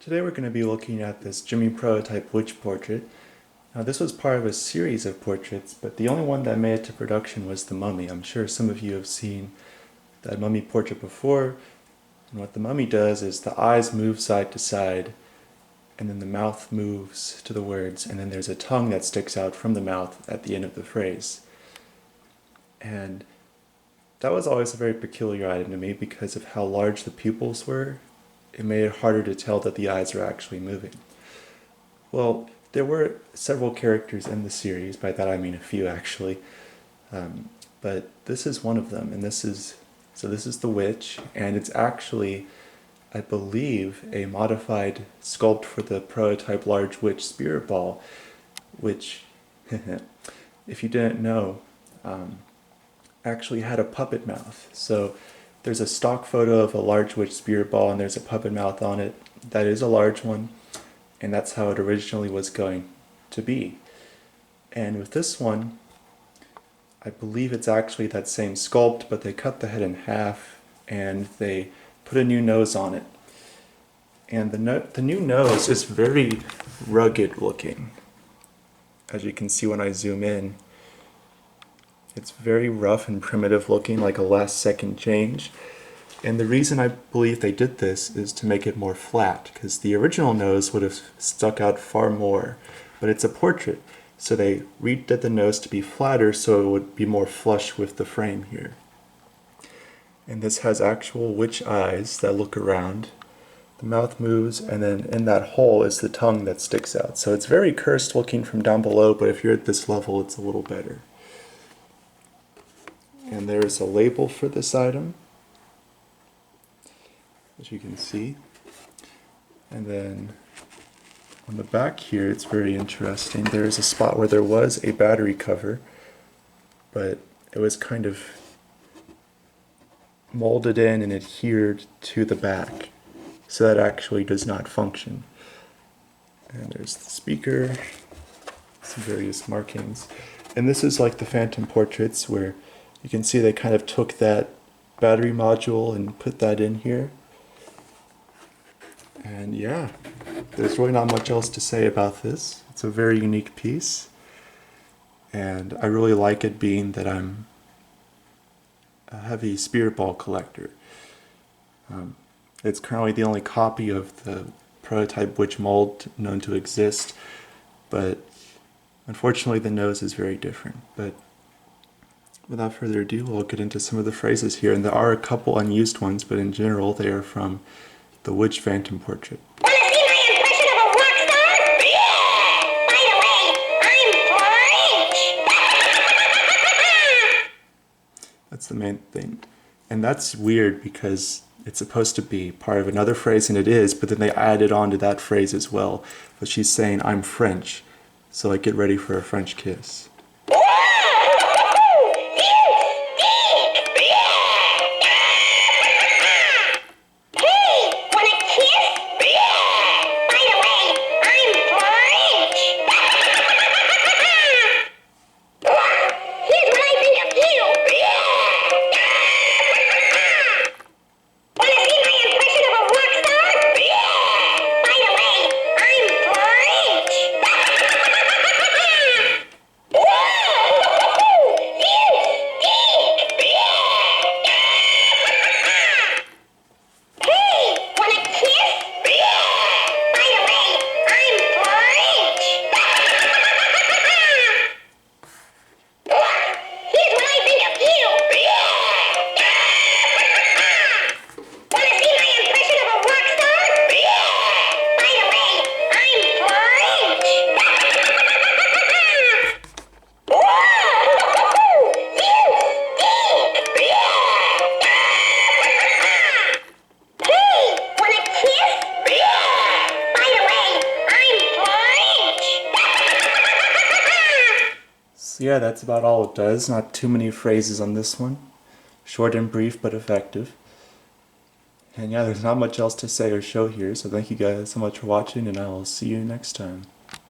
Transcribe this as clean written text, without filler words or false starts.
Today we're going to be looking at this Gemmy prototype witch portrait. Now this was part of a series of portraits, but the only one that made it to production was the mummy. I'm sure some of you have seen that mummy portrait before, and what the mummy does is the eyes move side to side, and then the mouth moves to the words, and then there's a tongue that sticks out from the mouth at the end of the phrase. And that was always a very peculiar item to me because of how large the pupils were. It made it harder to tell that the eyes are actually moving. Well, there were several characters in the series, by that I mean a few actually, but this is one of them, and this is the witch, and it's actually, I believe, a modified sculpt for the prototype large witch spirit ball, which, if you didn't know, actually had a puppet mouth. So there's a stock photo of a large witch spirit ball and there's a puppet mouth on it. That is a large one, and that's how it originally was going to be. And with this one, I believe it's actually that same sculpt, but they cut the head in half and they put a new nose on it. And the new nose is very rugged looking. As you can see when I zoom in, it's very rough and primitive looking, like a last second change. And the reason I believe they did this is to make it more flat, because the original nose would have stuck out far more, but it's a portrait. So they redid the nose to be flatter so it would be more flush with the frame here. And this has actual witch eyes that look around. The mouth moves, and then in that hole is the tongue that sticks out. So it's very cursed looking from down below, but if you're at this level, it's a little better. And there's a label for this item, as you can see. And then on the back here, it's very interesting. There is a spot where there was a battery cover, but it was kind of molded in and adhered to the back, so that actually does not function. And there's the speaker, some various markings. And this is like the Phantom portraits, where you can see they kind of took that battery module and put that in here. And yeah, there's really not much else to say about this. It's a very unique piece, and I really like it, being that I'm a heavy spirit ball collector. It's currently the only copy of the prototype witch mold known to exist, but unfortunately the nose is very different. But without further ado, we'll get into some of the phrases here, and there are a couple unused ones, but in general they are from the Witch Phantom portrait. Wanna see my impression of a rock star? Yeah! By the way, I'm French! That's the main thing. And that's weird because it's supposed to be part of another phrase, and it is, but then they added on to that phrase as well. But she's saying, I'm French, so like, get ready for a French kiss. So yeah, that's about all it does. Not too many phrases on this one. Short and brief, but effective. And yeah, there's not much else to say or show here, so thank you guys so much for watching, and I'll see you next time.